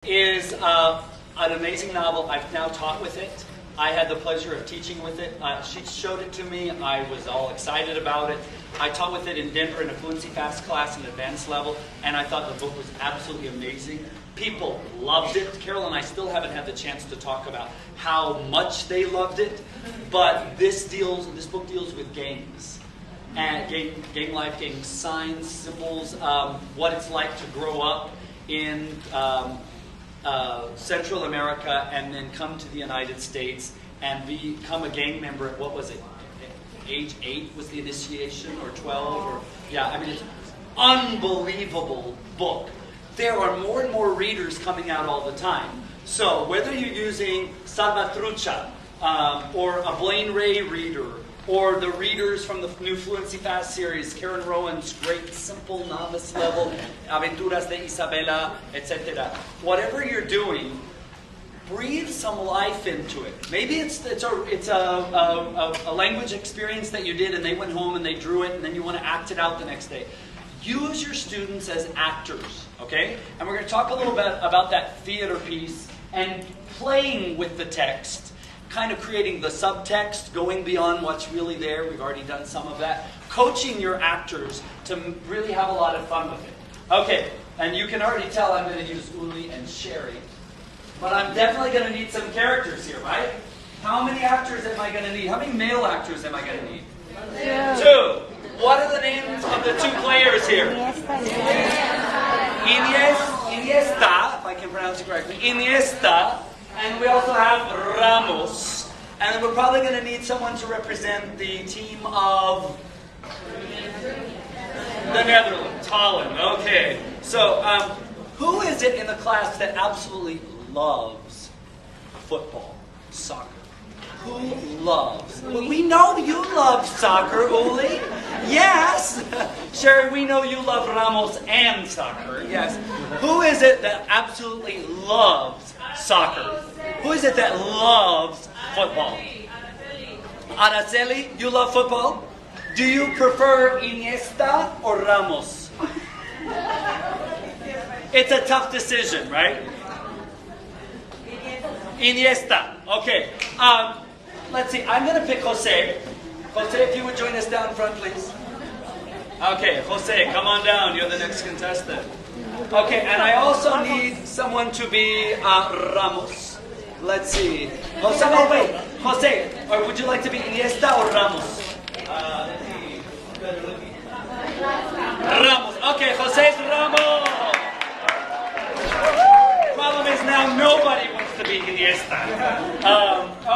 is an amazing novel. I've now taught with it. I had the pleasure of teaching with it. She showed it to me. I was all excited about it. I taught with it in Denver in a Fluency Fast class, an advanced level, and I thought the book was absolutely amazing. People loved it. Carol and I still haven't had the chance to talk about how much they loved it, but this book deals with games. And game life, game signs, symbols, what it's like to grow up in Central America and then come to the United States and become a gang member at, what was it, age 8 was the initiation, or 12, or, yeah, I mean, it's an unbelievable book. There are more and more readers coming out all the time. So whether you're using Salvatrucha, or a Blaine Ray reader, or the readers from the new Fluency Fast series, Karen Rowan's great simple novice level, Aventuras de Isabela, etc. Whatever you're doing, breathe some life into it. Maybe it's a language experience that you did and they went home and they drew it and then you want to act it out the next day. Use your students as actors, okay? And we're going to talk a little bit about that theater piece and playing with the text, kind of creating the subtext, going beyond what's really there. We've already done some of that. Coaching your actors to really have a lot of fun with it. Okay, and you can already tell I'm going to use Uli and Sherry. But I'm definitely going to need some characters here, right? How many actors am I going to need? How many male actors am I going to need? 2. What are the names of the 2 players here? Iniesta, if I can pronounce it correctly. Iniesta. And we also have Ramos. And then we're probably going to need someone to represent the team of the Netherlands, Holland. Okay. So, who is it in the class that absolutely loves football, soccer? Who loves? Well, we know you love soccer, Uli. Yes. Sherry, we know you love Ramos and soccer. Yes. Who is it that absolutely loves soccer? Who is it that loves football? Araceli, you love football? Do you prefer Iniesta or Ramos? It's a tough decision, right? Iniesta. Okay. Let's see. I'm going to pick Jose. Jose, if you would join us down front, please. Okay, Jose, come on down. You're the next contestant. Okay, and I also need someone to be Ramos. Let's see. Jose, oh wait. Jose, or would you like to be Iniesta or Ramos? Let's see. Ramos. Okay, Jose's Ramos. Problem is now nobody wants to be Iniesta.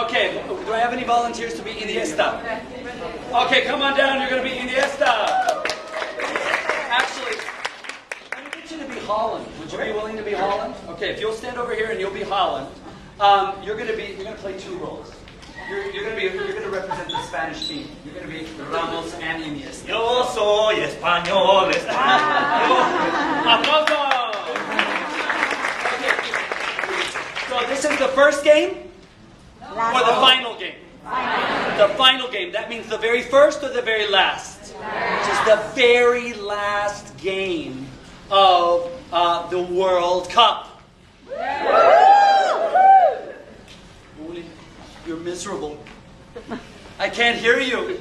Okay, do I have any volunteers to be Iniesta? Okay, come on down. You're going to be Iniesta. Actually, let me get you to be Holland. Would you be willing to be Holland? Okay, if you'll stand over here and you'll be Holland, you're going to play 2 roles. You're going to represent the Spanish team. You're going to be Ramos and Iniesta. Yo soy español. ¡Aplausos! So this is the first game or the final game? The final game. That means the very first or the very last? Which is the very last game of the World Cup. Uli, you're miserable. I can't hear you.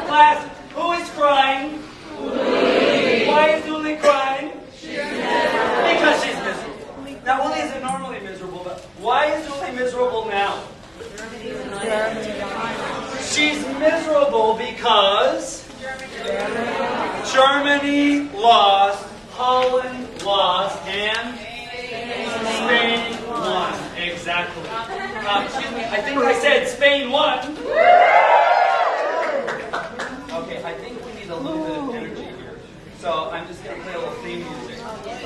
Class, who is crying? Uli. Why is Uli crying? Because she's miserable. Now, Uli isn't normally miserable, but why is Uli miserable now? She's miserable because Germany lost, Holland lost, and Spain won. Exactly. Excuse me, I think I said Spain won. Okay, I think we need a little bit of energy here. So I'm just going to play a little theme music.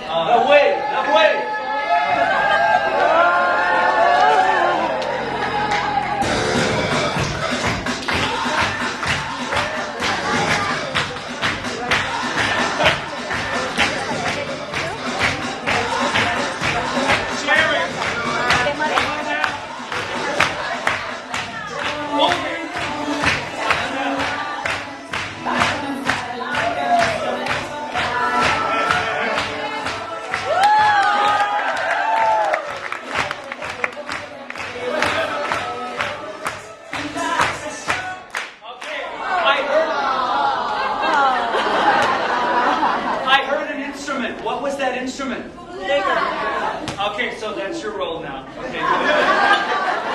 No, wait! No, wait! instrument. What was that instrument? Okay, so that's your role now. Okay.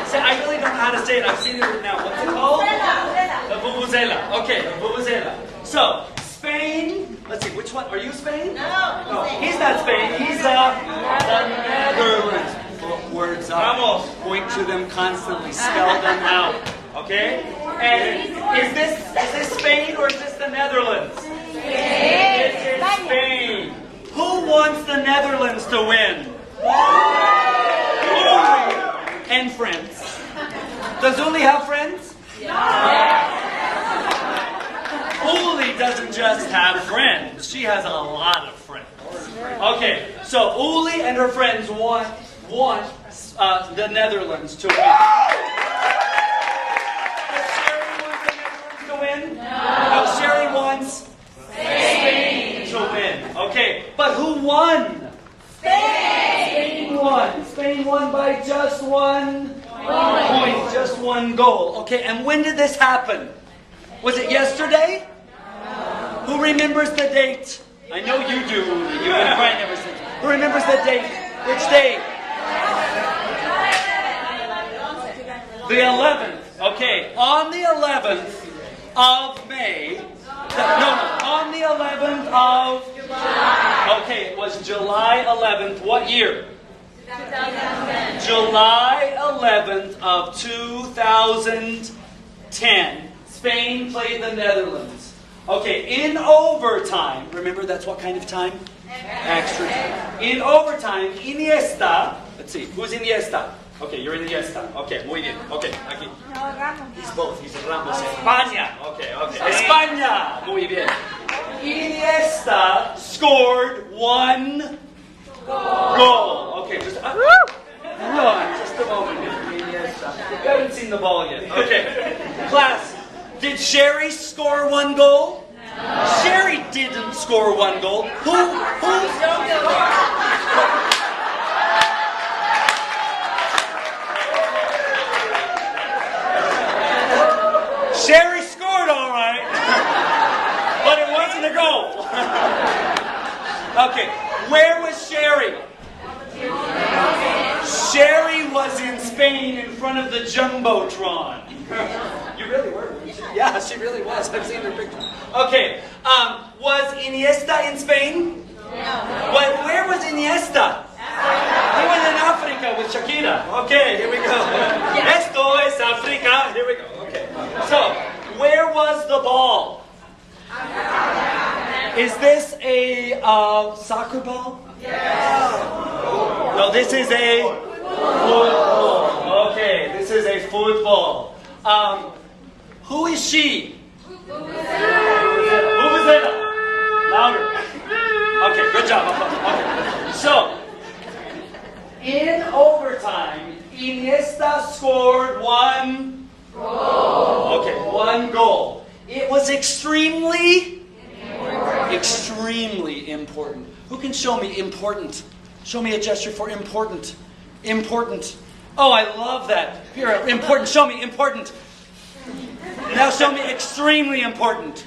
So I really don't know how to say it. I've seen it written out. What's it called? The vuvuzela. Okay, the vuvuzela. So, Spain. Let's see, which one? Are you Spain? No. He's not Spain. He's the Netherlands. Put words up. Point to them constantly. Spell them out. Okay? And is this Spain or is this the Netherlands? This is Spain. Who wants the Netherlands to win? Uli and friends. Does Uli have friends? Uli doesn't just have friends. She has a lot of friends. Okay, so Uli and her friends want the Netherlands to win. Does Sherry want the Netherlands to win? No, Sherry wants Spain to win. Okay, but who won? Spain won. Spain won by just one point, just one goal. Okay, and when did this happen? Was it yesterday? Who remembers the date? I know you do. You've been crying ever since. Who remembers the date? Which date? The 11th. Okay, on the 11th of May. On the 11th of July. Okay, it was July 11th. What year? 2010. July 11th of 2010. Spain played the Netherlands. Okay, in overtime. Remember, that's what kind of time? Extra time. In overtime, Iniesta. Let's see, who's Iniesta? Okay, you're Iniesta. Okay, muy bien. Okay, aquí. He's both. He's Ramos. España. Okay. España. Muy bien. Iniesta scored one goal. Okay, just a moment. Iniesta. You haven't seen the ball yet. Okay, class. Did Sherry score one goal? No. Sherry didn't score one goal. Who? Sherry scored all right, but it wasn't a goal. Okay, where was Sherry? Sherry was in Spain in front of the Jumbotron. You really were, weren't you? Yeah, she really was. I've seen her picture. Okay, was Iniesta in Spain? No. Where was Iniesta? He was in Africa with Shakira. Okay, here we go. Esto es Africa. Here we go. Okay. So, where was the ball? Is this a soccer ball? Yes. No, this is a football. Okay, this is a football. Who is she? Vuvuzela. Louder. Okay, good job. Okay. So, in overtime, Iniesta scored one goal. Okay, one goal. It was extremely important. Who can show me important? Show me a gesture for important. Important. Oh, I love that. Here, important. Show me important. Now show me extremely important.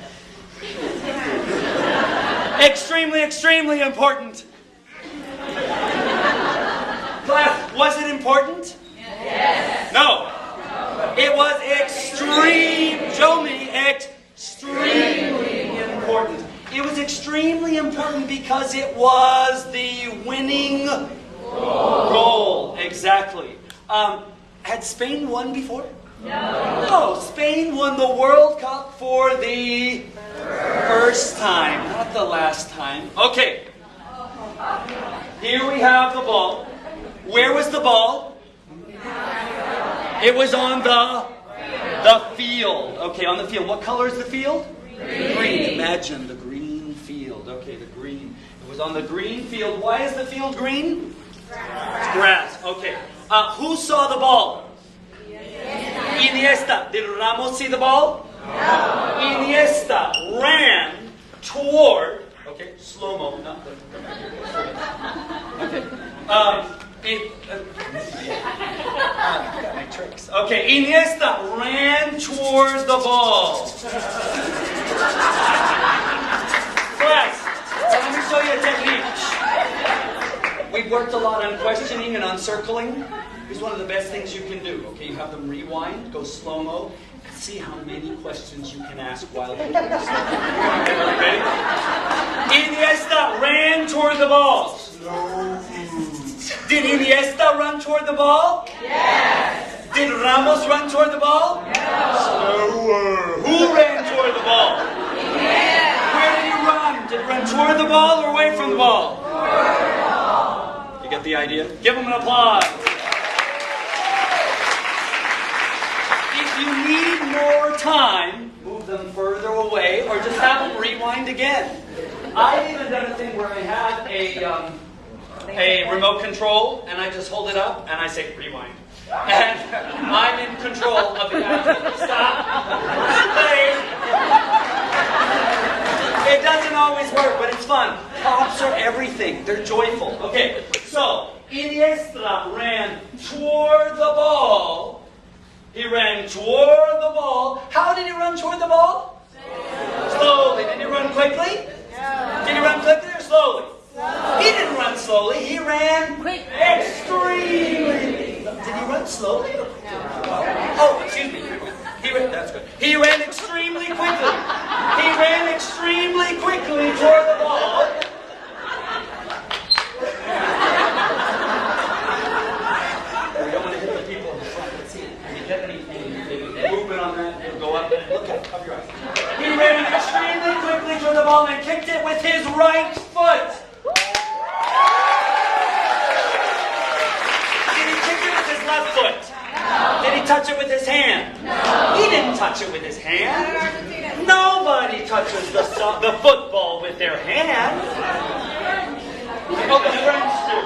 Extremely important. Class, was it important? Yes. No. It was extreme. Show me extremely important. It was extremely important because it was the winning goal. Exactly. Had Spain won before? No. Spain won the World Cup for the first time, not the last time. Okay. Here we have the ball. Where was the ball? It was on the field. Okay, on the field. What color is the field? Green. Imagine the green field. Okay, the green. It was on the green field. Why is the field green? Grass. Okay. Who saw the ball? Iniesta. Did Ramos see the ball? No. Iniesta ran toward. Okay, slow mo. No. Okay. Got my tricks. Okay, Iniesta ran towards the ball. Class, let me show you a technique. worked a lot on questioning and on circling. It's one of the best things you can do. Okay, you have them rewind, go slow-mo, see how many questions you can ask while doing this. Ready? Iniesta ran toward the ball. Did Iniesta run toward the ball? Yes. Did Ramos run toward the ball? No. Slower. Who ran toward the ball? Yes. Where did he run? Did he run toward the ball or away from the ball? Toward the ball. You get the idea? Give him an applause. If you need more time, move them further away or just have them rewind again. I've even done a thing where I have a remote control and I just hold it up and I say rewind. And I'm in control of the action. Stop. Play. It doesn't always work, but it's fun. Pops are everything. They're joyful. Okay, so Iniesta ran toward the ball. He ran toward the ball. How did he run toward the ball? Slowly. Did he run quickly? Did he run quickly or slowly? He didn't run slowly. He ran extremely. Did he run slowly? Oh, excuse me. That's good. He ran extremely quickly. He ran extremely quickly toward the ball. We don't want to hit the people in the front. Let's see. Can you get any movement on that? It'll go up and look at it. Cover your eyes. He ran extremely quickly toward the ball and kicked it with his right foot. Left foot. No. Did he touch it with his hand? No. He didn't touch it with his hand. Nobody touches the football with their hand. Oh, the French do.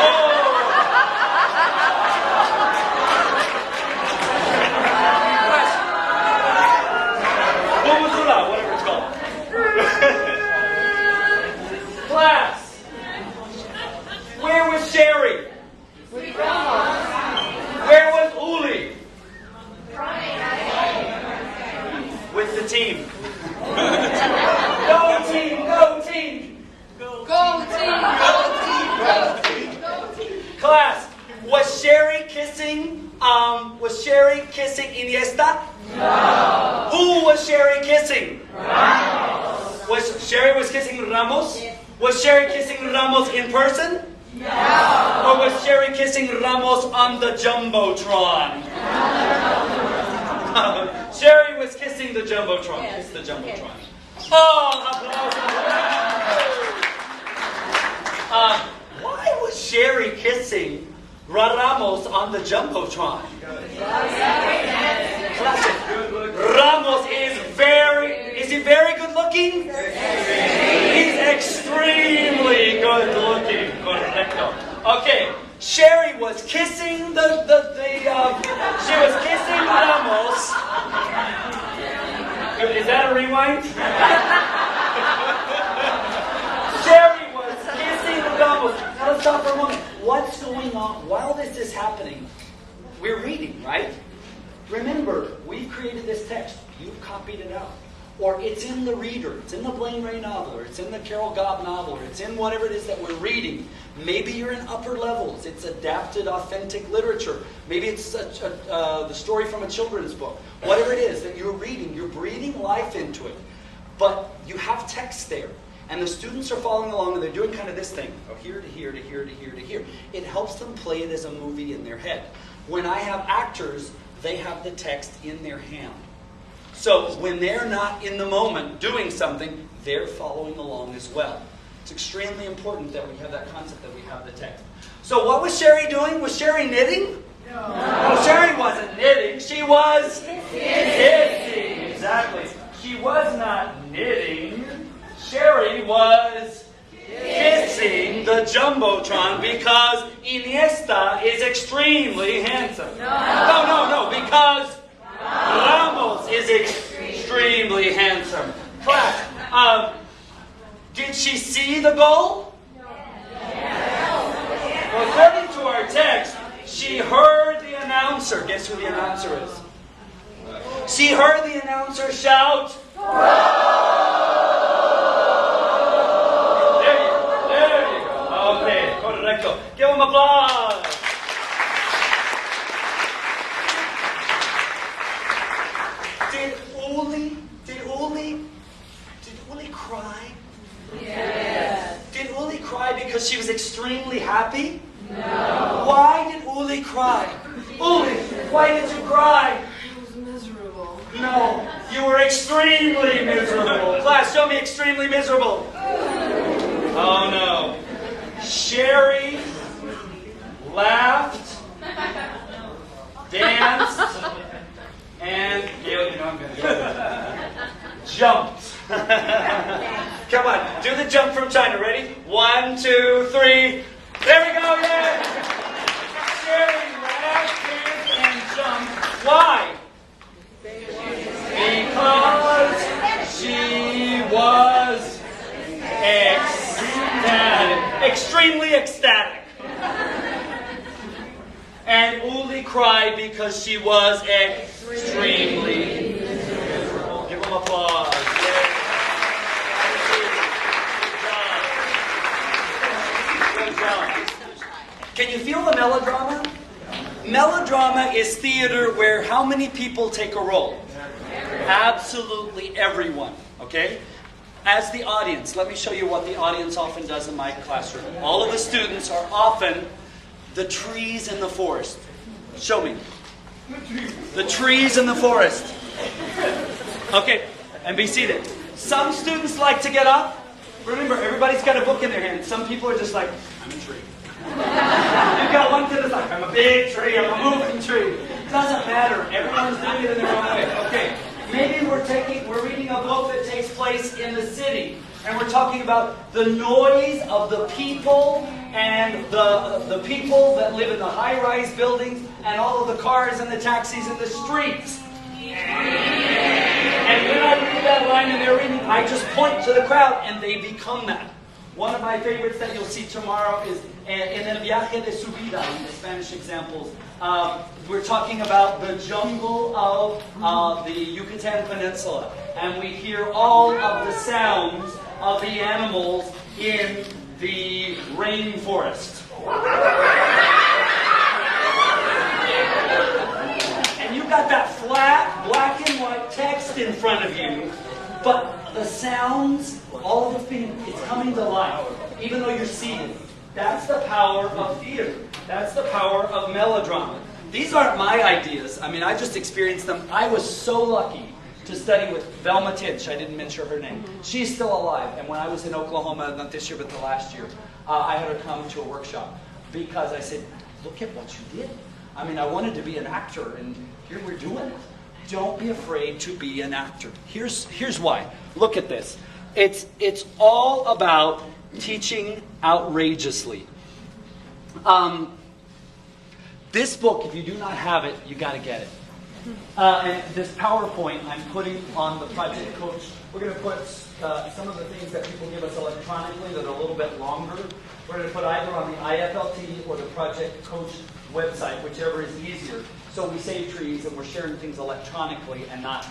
Oh. Whatever it's called. Class. Where was Sherry? Where was Uli? With the team. Go team! Go team! Go team! Go team! Go team! Class, was Sherry kissing Iniesta? No. Who was Sherry kissing? Ramos. Was Sherry kissing Ramos? Yes. Was Sherry kissing Ramos in person? No. Or was Sherry kissing Ramos on the Jumbotron? No. Sherry was kissing the Jumbotron. Yes. Kiss the Jumbotron. Okay. Oh, why was Sherry kissing Ramos on the Jumbotron? Ramos is he very good looking? He's extremely good looking. Correcto. Okay, Sherry was kissing she was kissing Ramos. Is that a rewind? Sherry was kissing Ramos. Now let's stop for a moment. What's going on while this is happening? We're reading, right? Remember, we've created this text. You've copied it out. Or it's in the reader. It's in the Blaine Ray novel. Or it's in the Carol Gobb novel. Or it's in whatever it is that we're reading. Maybe you're in upper levels. It's adapted, authentic literature. Maybe it's the story from a children's book. Whatever it is that you're reading, you're breathing life into it. But you have text there. And the students are following along and they're doing kind of this thing. Oh, here to here to here to here to here. It helps them play it as a movie in their head. When I have actors, they have the text in their hand. So when they're not in the moment doing something, they're following along as well. It's extremely important that we have that concept, that we have the text. So what was Sherry doing? Was Sherry knitting? No. Sherry wasn't knitting. She was kissing. Exactly. She was not knitting. Sherry was kissing the Jumbotron because Iniesta is extremely handsome. No, because Ramos is extremely handsome. Class, did she see the goal? Well, according to our text, she heard the announcer. Guess who the announcer is? She heard the announcer shout, "Goal!" There you go. Give them applause. Did Uli cry? Yes. Did Uli cry because she was extremely happy? No. Why did Uli cry? Uli, why did you cry? I was miserable. No, you were extremely miserable. Class, show me extremely miserable. Oh no. Sherry laughed, danced, and jumped. Come on, do the jump from China. Ready? 1, 2, 3. There we go, yeah! Sherry laughed, danced, and jumped. Why? Because she was ecstatic. Extremely ecstatic. And Uli cried because she was extremely miserable. Give them applause. Good job. Can you feel the melodrama? Melodrama is theater where how many people take a role? Absolutely everyone. Okay? As the audience, let me show you what the audience often does in my classroom. All of the students are often the trees in the forest. Show me. The trees in the forest. Okay, and be seated. Some students like to get up. Remember, everybody's got a book in their hand. Some people are just like, I'm a tree. You've got one kid that's like, I'm a big tree, I'm a moving tree. It doesn't matter. Everyone's doing it in their own way. Okay. Maybe we're reading a book that takes place in the city, and we're talking about the noise of the people and the people that live in the high-rise buildings and all of the cars and the taxis in the streets. And when I read that line and they're reading, I just point to the crowd and they become that. One of my favorites that you'll see tomorrow is in El Viaje de Subida, in the Spanish examples. We're talking about the jungle of the Yucatan Peninsula. And we hear all of the sounds of the animals in the rainforest. And you've got that flat, black and white text in front of you, but the sounds, all of it's coming to life, even though you're seated. That's the power of theater. That's the power of melodrama. These aren't my ideas. I mean, I just experienced them. I was so lucky to study with Velma Tinch. I didn't mention her name. She's still alive. And when I was in Oklahoma, not this year, but the last year, I had her come to a workshop because I said, look at what you did. I mean, I wanted to be an actor, and here we're doing it. Don't be afraid to be an actor. Here's why. Look at this. It's all about teaching outrageously. This book, if you do not have it, you got to get it. And this PowerPoint I'm putting on the Project Coach. We're going to put some of the things that people give us electronically that are a little bit longer. We're going to put either on the IFLT or the Project Coach website, whichever is easier. So we save trees and we're sharing things electronically and not